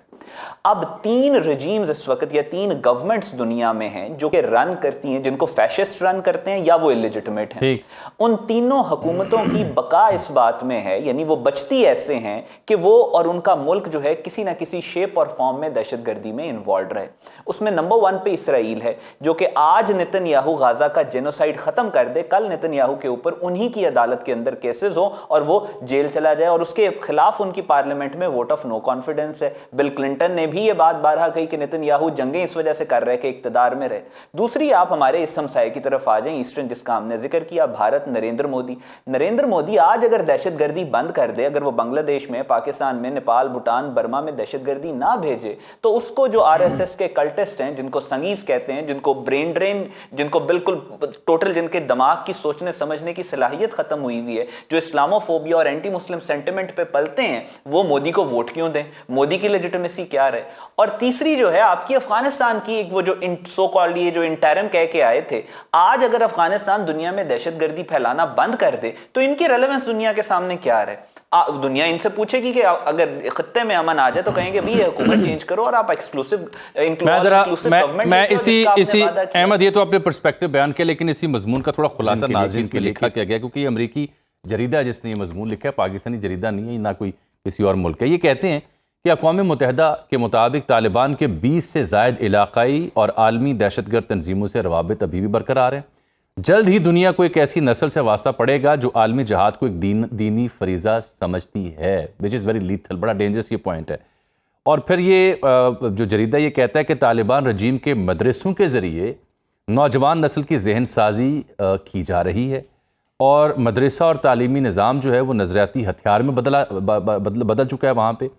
अब 3 रजीम्स इस वक्त या 3 गवर्नमेंट्स दुनिया में हैं जो कि रन करती हैं, जिनको फैशिस्ट रन करते हैं या वो इलिजिटिमेट हैं। उन तीनों हुकूमतों की बका इस बात में है, यानी वो बचती ऐसे हैं कि वो और उनका मुल्क जो है किसी ना किसी शेप और फॉर्म में दहशतगर्दी में इन्वॉल्व रहे। उसमें नंबर 1 पे इसराइल है, जो कि आज नेतन्याहू गाजा का जेनोसाइड खत्म कर दे, कल नेतन्याहू के ऊपर उन्हीं की अदालत के अंदर केसेस हो और वो जेल चला जाए, और उसके खिलाफ उनकी पार्लियामेंट में वोट ऑफ नो कॉन्फिडेंस है। बिल क्लिंटन ने भी ये बात बारहा कही कि नेतन्याहू जंगें इस वजह से कर रहे कि इक्तदार में रहे। दूसरी, आप हमारे इस हमसाये की तरफ आ जाएं, ईस्टर्न, जिसका हमने जिक्र किया, भारत, नरेंद्र मोदी आज अगर दहशतगर्दी बंद कर दे, अगर वो बांग्लादेश में, पाकिस्तान में, नेपाल, भूटान, बर्मा में दहशतगर्दी ना भेजे, तो उसको जो आरएसएस के कल्टिस्ट हैं, जिनको संगीज कहते हैं, जिनको ब्रेन ड्रेन, जिनको बिल्कुल टोटल, जिनके दिमाग की सोचने समझने की सलाहियत खत्म हुई हुई है, जो इस्लामोफोबिया और एंटी मुस्लिम सेंटिमेंट पे पलते हैं, वो मोदी को वोट क्यों दें? मोदी की लेजिटिमेसी क्या रहे? और तीसरी जो है आपकी अफगानिस्तान की, एक वो जो सो कॉल्ड ये जो इंटरिम कह के आए थे, आज अगर अफगानिस्तान दुनिया में दहशतगर्दी फैलाना बंद कर दे तो इनकी रेलेवेंस दुनिया के सामने क्या रहे? दुनिया इनसे पूछेगी कि अगर खत्ते में अमन आ जाए तो कहेंगे भी ये हुकूमत चेंज करो और आप एक्सक्लूसिव मैं इसी अहमद, ये तो आपने पर्सपेक्टिव बयान किया, लेकिन इसी मजमून का थोड़ा खुलासा नाज़रीन के लिखा किया गया, क्योंकि ये अमरीकी जरीदा जिसने ये मजमून लिखा है, पाकिस्तानी जरीदा नहीं है, ना कोई किसी और मुल्क है। ये कहते हैं कि अक़वाम मुत्तहिदा के मुताबिक तालिबान के 20 से ज़ायद इलाक़ाई और आलमी दहशतगर्द तंजीमों से रवाबित अभी भी बरकरार हैं। जल्द ही दुनिया को एक ऐसी नस्ल से वास्ता पड़ेगा जो आलमी जहाद को एक दीनी फरीज़ा समझती है, विच इज़ वेरी लीथल। बड़ा डेंजरस ये पॉइंट है। और फिर ये जो जरीदा ये कहता है कि तालिबान रजीम के मदरसों के ज़रिए नौजवान नस्ल की जहन साजी की जा रही है, और मदरसा और तालीमी निज़ाम जो है वो नज़रियाती हथियार में बदल चुका है। वहाँ पर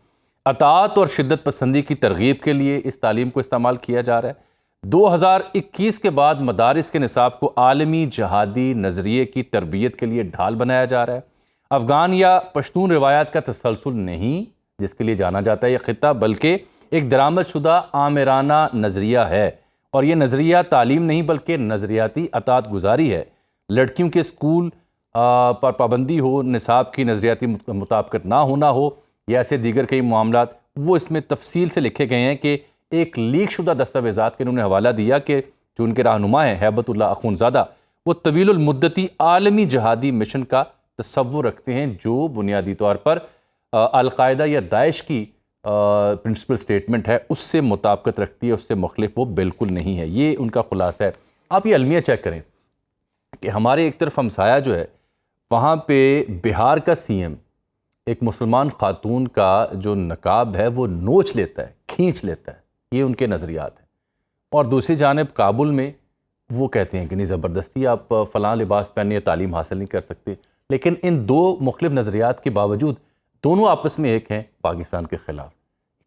अतात और शिद्दत पसंदी की तरगीब के लिए इस तालीम को इस्तेमाल किया जा रहा है। 2021 के बाद मदारिस के निसाब को आलमी जहादी नज़रिए की तरबियत के लिए ढाल बनाया जा रहा है। अफ़गान या पश्तून रिवायात का तसलसल नहीं जिसके लिए जाना जाता है यह ख़ित्ता, बल्कि एक दरामदशुदा आमिराना नज़रिया है, और यह नज़रिया तालीम नहीं बल्कि नज़रियाती अतात गुजारी है। लड़कियों के स्कूल पर पाबंदी हो, निसाब की नज़रियाती मुताबिकत ना होना हो, या ऐसे दीगर कई मामलात, वो इसमें तफसील से लिखे गए हैं कि एक लीक शुदा दस्तावेज़ात के उन्होंने हवाला दिया कि जो उनके रहनुमा हैं हैबतुल्लाह अख़ुनज़ादा, वो तवीलुल मुद्दती आलमी जहादी मिशन का तसव्वुर रखते हैं जो बुनियादी तौर पर अलकायदा या दाइश की प्रिंसिपल स्टेटमेंट है उससे मुताबिकत रखती है, उससे मुखलिफ वो बिल्कुल नहीं है। ये उनका खुलासा है। आप ये अलमिया चेक करें कि हमारे एक तरफ हमसाया जो है, वहाँ पे बिहार का सीएम एक मुसलमान खातून का जो नकाब है वो नोच लेता है, खींच लेता है। ये उनके नज़रियात हैं। और दूसरी जानिब काबुल में वो कहते हैं कि नहीं, ज़बरदस्ती आप फ़लाँ लिबास पहने तालीम हासिल नहीं कर सकते। लेकिन इन दो मुख्तलिफ नज़रियात के बावजूद दोनों आपस में एक हैं पाकिस्तान के ख़िलाफ़।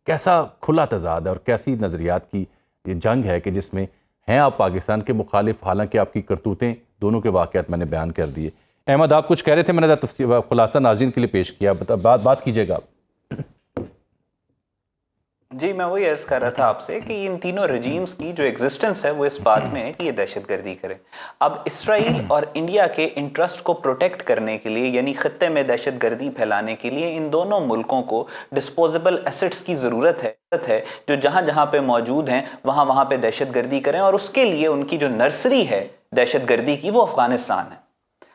कैसा खुला तज़ाद है और कैसी नज़रियात की ये जंग है कि जिसमें हैं आप पाकिस्तान के मुखालिफ, हालांकि आपकी करतूतें, दोनों के वाक़यात मैंने बयान कर दिए। अहमद, आप कुछ कह रहे थे, मैंने खुलासा नाज़रीन के लिए पेश किया, बात कीजिएगा आप। जी, मैं वही अर्ज कर रहा था आपसे कि इन तीनों रजीम्स की जो एग्जिस्टेंस है वो इस बात में है कि ये दहशतगर्दी करें। अब इसराइल और इंडिया के इंटरेस्ट को प्रोटेक्ट करने के लिए, यानी खत्ते में दहशतगर्दी फैलाने के लिए, इन दोनों मुल्कों को डिस्पोजेबल एसेट्स की ज़रूरत है जो जहां जहां पे मौजूद हैं वहां वहां पे दहशतगर्दी करें। और उसके लिए उनकी जो नर्सरी है दहशतगर्दी की, वो अफगानिस्तान है।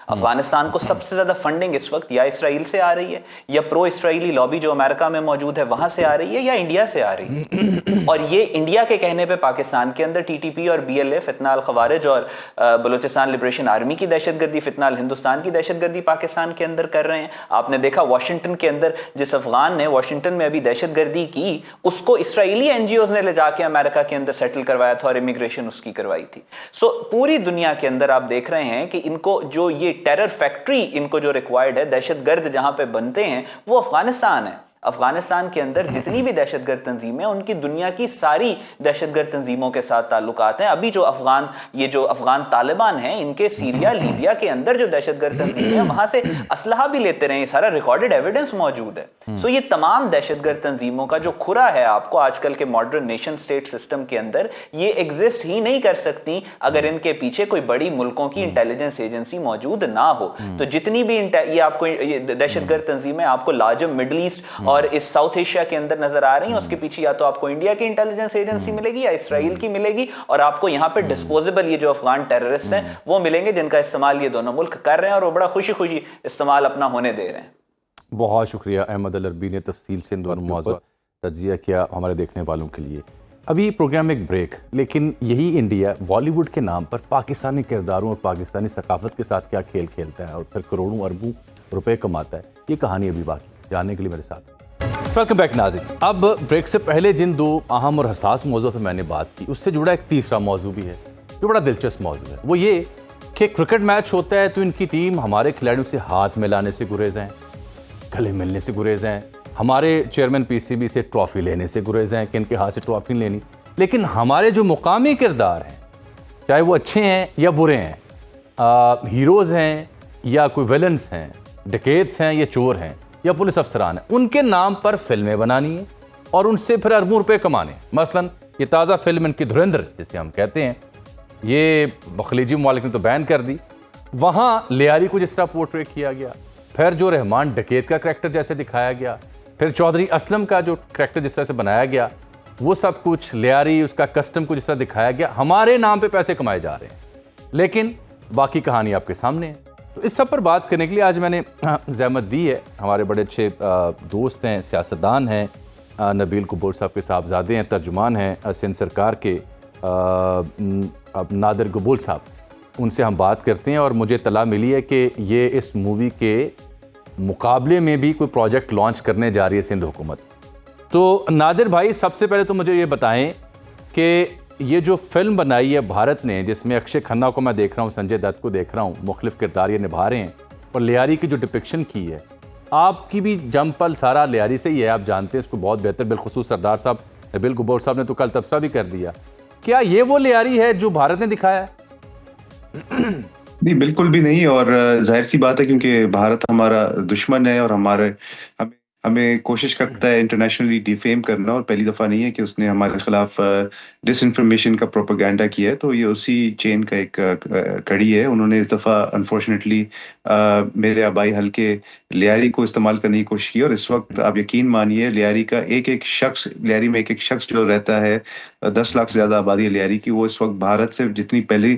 अफगानिस्तान को सबसे ज्यादा फंडिंग इस वक्त या इसराइल से आ रही है, या प्रो इसराइली लॉबी जो अमेरिका में मौजूद है वहां से आ रही है, या इंडिया से आ रही है। और ये इंडिया के कहने पे पाकिस्तान के अंदर टीटीपी और बीएलए, फितना अल खवारिज और बलूचिस्तान लिबरेशन आर्मी की दहशतगर्दी, फितना अल हिंदुस्तान की दहशतगर्दी पाकिस्तान के अंदर कर रहे हैं। आपने देखा वाशिंगटन के अंदर जिस अफगान ने वाशिंगटन में अभी दहशतगर्दी की, उसको इसराइली एनजीओज ने ले जाके अमेरिका के अंदर सेटल करवाया था और इमिग्रेशन उसकी करवाई थी। सो पूरी दुनिया के अंदर आप देख रहे हैं कि इनको जो ये टेरर फैक्ट्री इनको जो रिक्वायर्ड है, दहशतगर्द जहां पे बनते हैं, वो अफगानिस्तान है। अफगानिस्तान के अंदर जितनी भी दहशतगर्द तंजीमें, उनकी दुनिया की सारी दहशतगर्द तंजीमों के साथ ताल्लुकात हैं। अभी जो अफगान तालिबान हैं, इनके सीरिया, लीबिया के अंदर जो दहशतगर्द तंजीमें हैं, वहां से असलहा भी लेते रहे, सारा रिकॉर्डेड एविडेंस मौजूद है। सो ये तमाम दहशतगर्द तंजीमों का जो खुरा है आपको आजकल के मॉडर्न नेशन स्टेट सिस्टम के अंदर, ये एग्जिस्ट ही नहीं कर सकती अगर इनके पीछे कोई बड़ी मुल्कों की इंटेलिजेंस एजेंसी मौजूद ना हो। तो जितनी भी ये आपको दहशतगर्द तंजीमें आपको लार्जर मिडिल ईस्ट और इस साउथ एशिया के अंदर नजर आ रही हैं, उसके पीछे या तो आपको इंडिया की इंटेलिजेंस एजेंसी मिलेगी या इसराइल की मिलेगी, और आपको यहां पे डिस्पोजेबल ये जो अफगान टेररिस्ट हैं वो मिलेंगे, जिनका इस्तेमाल ये दोनों मुल्क कर रहे हैं और वो बड़ा खुशी खुशी इस्तेमाल अपना होने दे रहे हैं। बहुत शुक्रिया अहमद अल अरबी ने तफसील से इन दोनों मौज़ूआत तज्ज़िया किया हमारे देखने वालों के लिए। अभी प्रोग्राम में एक ब्रेक, लेकिन यही इंडिया बॉलीवुड के नाम पर पाकिस्तानी किरदारों और पाकिस्तानी सकाफत के साथ क्या खेल खेलता है और फिर करोड़ों अरबों रुपए कमाता है, ये कहानी अभी बाकी, जानने के लिए मेरे साथ। वेलकम बैक नाज़रीन। अब ब्रेक से पहले जिन दो अहम और हसास मौज़ूओं पर मैंने बात की, उससे जुड़ा एक तीसरा मौजू भी है जो बड़ा दिलचस्प मौजू है। वो ये कि क्रिकेट मैच होता है तो इनकी टीम हमारे खिलाड़ियों से हाथ मिलाने से गुरेज हैं, गले मिलने से गुरेज हैं, हमारे चेयरमैन पीसीबी से ट्रॉफी लेने से गुरेज हैं कि इनके हाथ से ट्रॉफी लेनी। लेकिन हमारे जो मुकामी किरदार हैं, चाहे वो अच्छे हैं या बुरे हैं, हीरोज़ हैं या कोई विलन्स हैं, डकैत्स हैं या चोर हैं या पुलिस अफसरान हैं, उनके नाम पर फिल्में बनानी है और उनसे फिर अरबों रुपए कमाने। मसलन ये ताज़ा फिल्म इनकी धुरंधर जिसे हम कहते हैं, ये खलीजी ममालिक ने तो बैन कर दी। वहाँ लियारी को जिस तरह पोर्ट्रेट किया गया, फिर जो रहमान डकैत का करैक्टर जैसे दिखाया गया, फिर चौधरी असलम का जो करैक्टर जिस तरह से बनाया गया, वो सब कुछ लियारी उसका कस्टम को जिस तरह दिखाया गया, हमारे नाम पे पैसे कमाए जा रहे हैं। लेकिन बाकी कहानी आपके सामने है। तो इस सब पर बात करने के लिए आज मैंने ज़हमत दी है, हमारे बड़े अच्छे दोस्त हैं, सियासतदान हैं, नबील कपूर साहब के साहबजादे हैं, तर्जुमान हैं सिंध सरकार के नादिर कबूल साहब, उनसे हम बात करते हैं। और मुझे तला मिली है कि ये इस मूवी के मुकाबले में भी कोई प्रोजेक्ट लॉन्च करने जा रही है सिंध हुकूमत। तो नादिर भाई, सबसे पहले तो मुझे ये बताएं कि ये जो फिल्म बनाई है भारत ने, जिसमें अक्षय खन्ना को मैं देख रहा हूँ, संजय दत्त को देख रहा हूँ, मुख्तलिफ किरदार ये निभा रहे हैं, और लियारी की जो डिपिक्शन की है, आपकी भी जमपल सारा लियारी से ही है, आप जानते हैं इसको बहुत बेहतर। बिलखुसूस सरदार साहब, नबील कपूर साहब ने तो कल तबसरा भी कर दिया। क्या ये वो लियारी है जो भारत ने दिखाया है? नहीं, बिल्कुल भी नहीं। और जाहिर सी बात है, क्योंकि भारत हमारा दुश्मन है और हमें कोशिश करता है इंटरनेशनली डिफेम करना, और पहली दफ़ा नहीं है कि उसने हमारे खिलाफ डिसइंफॉर्मेशन का प्रोपेगेंडा किया है। तो ये उसी चेन का एक कड़ी है। उन्होंने इस दफ़ा अनफॉर्चुनेटली मेरे आबाई हल्के लियारी को इस्तेमाल करने की कोशिश की, और इस वक्त आप यकीन मानिए लियारी का लियारी में एक एक शख्स जो रहता है, 10 लाख से ज़्यादा आबादी है लियारी की, वो इस वक्त भारत से जितनी पहले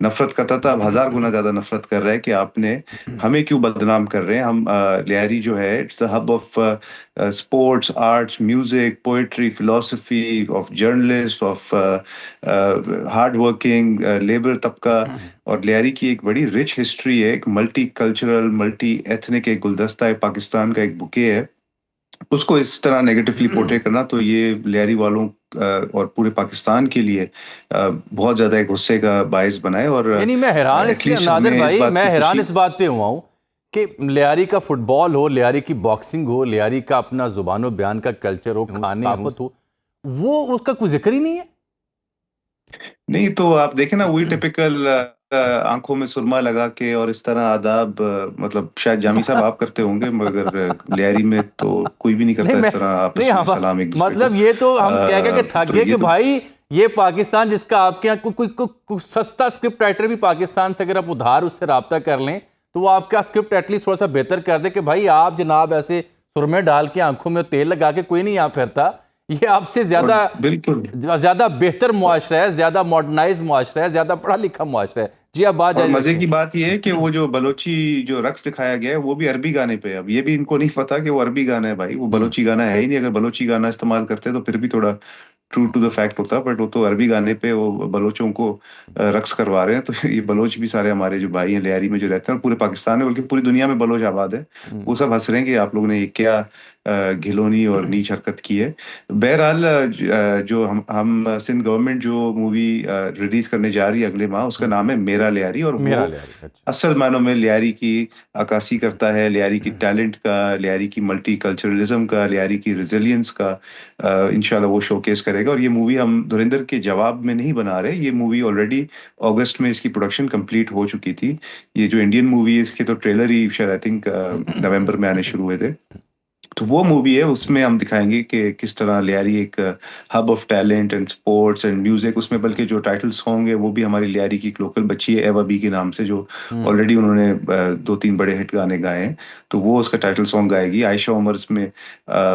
नफरत करता था, अब 1000 गुना ज़्यादा नफरत कर रहा है कि आपने हमें क्यों बदनाम कर रहे हैं। हम लियारी जो है, it's the hub of sports, arts, music, poetry, philosophy, of journalist, of hard working labour तबका। और लियारी की एक बड़ी रिच हिस्ट्री है, एक मल्टी कल्चरल, मल्टी एथनिक एक गुलदस्ता है, पाकिस्तान का एक बुके है। उसको इस तरह नेगेटिवली पोर्ट्रेट करना, तो ये लियारी वालों और पूरे पाकिस्तान के लिए बहुत ज्यादा एक गुस्से का बायस बनाए। और यानी मैं हैरान नादिर भाई, मैं हैरान इस बात पे हुआ हूँ कि लियारी का फुटबॉल हो, लियारी की बॉक्सिंग हो, लियारी का अपना जुबानो बयान का कल्चर हो, खाने हो, वो उसका कोई जिक्र ही नहीं है। नहीं, तो आप देखें ना, वही टिपिकल आंखों में सुरमा लगा के और इस तरह आदाब, मतलब शायद जामी साहब आप करते होंगे, मगर लियारी में तो कोई भी नहीं करता इस तरह आपस में सलाम एक दूसरे को। मतलब ये तो हम कह के थक गए कि भाई ये पाकिस्तान, जिसका आपके यहाँ कोई सस्ता स्क्रिप्ट राइटर भी पाकिस्तान से अगर आप उधार उससे रब्ता कर लें तो वो आपका स्क्रिप्ट एटलीस्ट थोड़ा सा बेहतर कर दे कि भाई आप जनाब ऐसे सुरमे डाल के आंखों में तेल लगा के कोई नहीं यहाँ फिरता। ये आपसे ज्यादा बेहतर मुआशरा है, ज्यादा मॉडर्नाइज मुआशरा है, ज्यादा पढ़ा लिखा मुआशरा है। जी आप बात। मजे की बात ये है कि वो जो बलोची जो रक्स दिखाया गया है वो भी अरबी गाने पे है। अब ये भी इनको नहीं पता कि वो अरबी गाना है भाई, वो बलोची गाना है ही नहीं। अगर बलोची गाना इस्तेमाल करते तो फिर भी थोड़ा ट्रू टू द फैक्ट होता, बट वो तो अरबी गाने पे वो बलोचों को रक्स करवा रहे हैं। तो ये बलोच भी सारे हमारे जो भाई हैं लियारी में जो रहते हैं, पूरे पाकिस्तान में बल्कि पूरी दुनिया में बलोच आबाद है, वो सब हंस रहे हैं कि आप लोगों ने ये क्या घिनौनी और नीच हरकत की है। बहरहाल जो हम सिंध गवर्नमेंट जो मूवी रिलीज करने जा रही है अगले माह, उसका नाम है मेरा लियारी, और मेरा वो लियारी, अच्छा। असल मायनों में लियारी की अक्कासी करता है, लियारी की टैलेंट का, लियारी की मल्टी कल्चरलिज्म का, लियारी की रिजिलियंस का इंशाल्लाह वो शोकेस करेगा। और ये मूवी हम धुरंधर के जवाब में नहीं बना रहे, ये मूवी ऑलरेडी अगस्त में इसकी प्रोडक्शन कंप्लीट हो चुकी थी। ये जो इंडियन मूवी है इसके तो ट्रेलर ही शायद आई थिंक नवंबर में आने शुरू हुए थे। तो वो मूवी है, उसमें हम दिखाएंगे कि किस तरह लियारी एक hub of talent and sports and music, उसमें बल्कि जो टाइटल सॉन्ग है वो भी हमारी लियारी की एक लोकल बच्ची है एवा बी के नाम से, जो ऑलरेडी उन्होंने 2-3 बड़े हिट गाने गाए हैं, तो वो उसका टाइटल सॉन्ग गाएगी। आयशा उमर इसमें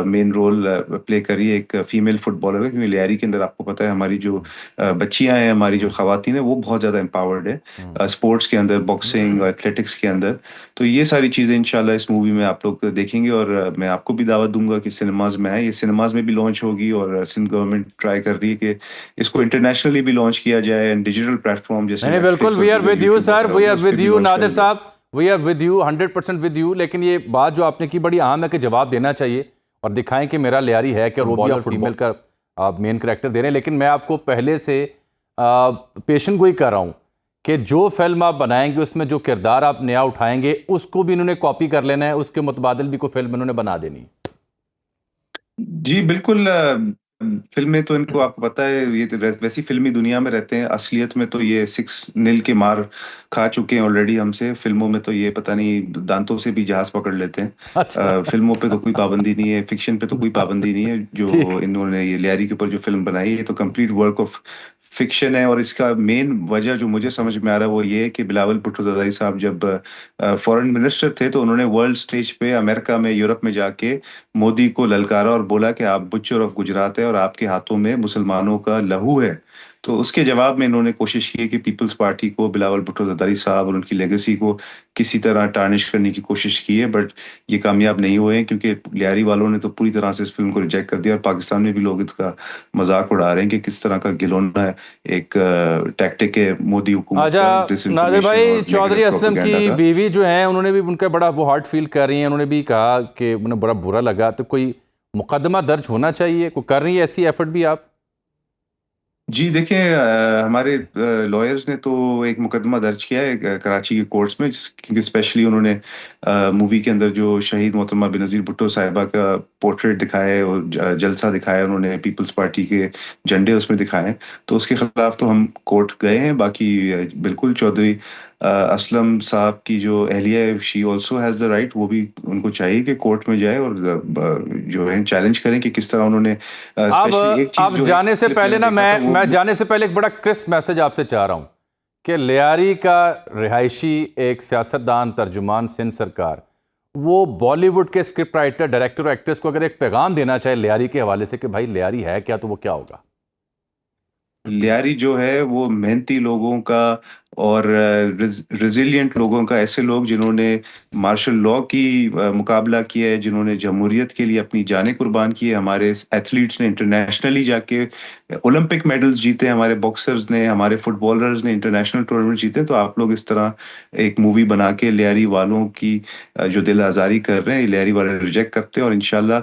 मेन रोल प्ले करी है, एक फीमेल फुटबॉलर है, क्योंकि लियारी के अंदर आपको पता है हमारी जो बच्चियां हैं, हमारी जो खवातीन है, वो बहुत ज़्यादा एम्पावर्ड है स्पोर्ट्स के अंदर, बॉक्सिंग और एथलेटिक्स के अंदर। तो ये सारी चीज़ें इंशाल्लाह इस मूवी में आप लोग देखेंगे, और मैं आपको भी दावत दूंगा कि सिनेमाज में आए, ये सिनेमाज में भी लॉन्च होगी, और सिंध गवर्नमेंट ट्राई कर रही है कि इसको इंटरनेशनली भी लॉन्च किया जाए, एंड डिजिटल प्लेटफॉर्म जैसे नहीं बिल्कुल, we are with you sir, we are with you Nadir sahab, we are with you 100% with you. लेकिन ये बात जो आपने की बड़ी अहम है कि जवाब देना चाहिए और दिखाएं कि मेरा लियारी है कि वो भी आप फीमेल का आप मेन कैरेक्टर दे रहे हैं। लेकिन मैं आपको पहले से पेशन गोई कर रहा हूँ कि जो फिल्म आप बनाएंगे उसमें जो किरदार आप नया उठाएंगे उसको भी इन्होंने कॉपी कर लेना है, उसके मुतबादिल भी कोई फिल्म इन्होंने बना देनी है। जी बिल्कुल। फिल्में तो इनको आपको पता है, ये तो वैसी फिल्मी दुनिया में रहते हैं, असलियत में तो ये 6-0 के मार खा चुके हैं ऑलरेडी हमसे। फिल्मों में तो ये पता नहीं दांतों से भी जहाज पकड़ लेते हैं। अच्छा। फिल्मों पे तो कोई पाबंदी नहीं है, फिक्शन पे तो कोई पाबंदी नहीं है। जो इन्होंने ये लियारी के ऊपर जो फिल्म बनाई है, ये तो कंप्लीट वर्क ऑफ फिक्शन है। और इसका मेन वजह जो मुझे समझ में आ रहा है वो ये है कि बिलावल भुट्टो ज़रदारी साहब जब फॉरेन मिनिस्टर थे, तो उन्होंने वर्ल्ड स्टेज पे अमेरिका में, यूरोप में जाके मोदी को ललकारा और बोला कि आप बुच्चर ऑफ गुजरात है और आपके हाथों में मुसलमानों का लहू है। तो उसके जवाब में इन्होंने कोशिश की कि पीपल्स पार्टी को, बिलावल भुट्टो ज़रदारी साहब और उनकी लेगेसी को किसी तरह टार्निश करने की कोशिश की है, बट ये कामयाब नहीं हुए हैं, क्योंकि लियारी वालों ने तो पूरी तरह से इस फिल्म को रिजेक्ट कर दिया। और पाकिस्तान में भी लोग इसका मजाक उड़ा रहे हैं कि किस तरह का घिनौना एक टैक्टिक है मोदी हुकूमत का। नादिर भाई, चौधरी असलम की बीवी जो है उन्होंने भी उनका बड़ा वो हार्ट फील कर रही हैं, उन्होंने भी कहा कि उन्हें बड़ा बुरा लगा। तो कोई मुकदमा दर्ज होना चाहिए, कोई कर रही है ऐसी एफर्ट भी आप? जी देखें, हमारे लॉयर्स ने तो एक मुकदमा दर्ज किया है कराची के कोर्ट्स में, क्योंकि स्पेशली उन्होंने मूवी के अंदर जो शहीद मोहतरमा बेनज़ीर भुट्टो साहिबा का पोर्ट्रेट दिखाया है और जलसा दिखाया है, उन्होंने पीपल्स पार्टी के झंडे उसमें दिखाए हैं, तो उसके खिलाफ तो हम कोर्ट गए हैं। बाकी बिल्कुल चौधरी असलम साहब की जो अहलिया है, she also has the right, वो भी उनको चाहिए कि कोर्ट में जाए और जो है चैलेंज करें कि किस तरह उन्होंने अब जाने से पहले ना मैं जाने से पहले एक बड़ा क्रिस्प मैसेज आपसे चाह रहा हूँ कि लियारी का रिहायशी एक सियासतदान, तर्जुमान सिंध सरकार, वो बॉलीवुड के स्क्रिप्ट राइटर, डायरेक्टर और एक्टर्स को अगर एक पैगाम देना चाहे लियारी के हवाले से कि भाई लियारी है क्या, तो वो क्या होगा? लियारी जो है वो मेहनती लोगों का और रेजिलिएंट लोगों का, ऐसे लोग जिन्होंने मार्शल लॉ की मुकाबला किया है, जिन्होंने जमहूरियत के लिए अपनी जानें कुर्बान की है। हमारे एथलीट्स ने इंटरनेशनली जाके ओलंपिक मेडल्स जीते, हमारे बॉक्सर्स ने, हमारे फुटबॉलर्स ने इंटरनेशनल टूर्नामेंट जीते। तो आप लोग इस तरह एक मूवी बना के लियारी वालों की जो दिल आज़ारी कर रहे हैं, लियारी वाले रिजेक्ट करते हैं। और इंशाल्लाह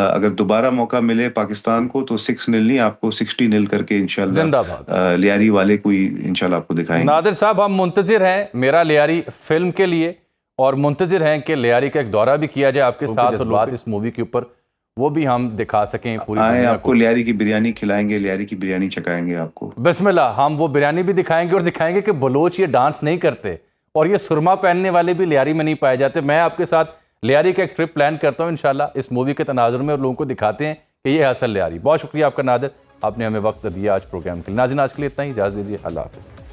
अगर दोबारा मौका मिले पाकिस्तान को, तो 6-0 नहीं, आपको 60-0 करके इंशाल्लाह लियारी वाले कोई इंशाल्लाह आपको दिखाएंगे। नादिर साहब, हम मुंतजिर हैं मेरा लियारी फिल्म के लिए, और मुंतजिर हैं कि लियारी का एक दौरा भी किया जाए आपके साथ, और बात इस मूवी के ऊपर वो भी हम दिखा सकें पूरी दुनिया आपको लियारी की बिरयानी खिलाएंगे, लियारी की बिरयानी चखाएंगे आपको। बिस्मिल्लाह, हम वो बिरयानी भी दिखाएंगे और दिखाएंगे कि बलोच ये डांस नहीं करते और ये सुरमा पहनने वाले भी लियारी में नहीं पाए जाते। मैं आपके साथ लियारी का एक ट्रिप प्लान करता हूँ इंशाल्लाह इस मूवी के तनाजुर में, और लोगों को दिखाते हैं कि ये असल लियारी। बहुत शुक्रिया आपका नादिर, आपने हमें वक्त दिया आज प्रोग्राम के लिए। नाज़रीन, आज के लिए इतना ही, इजाज़त दीजिए, अल्लाह हाफ़िज़।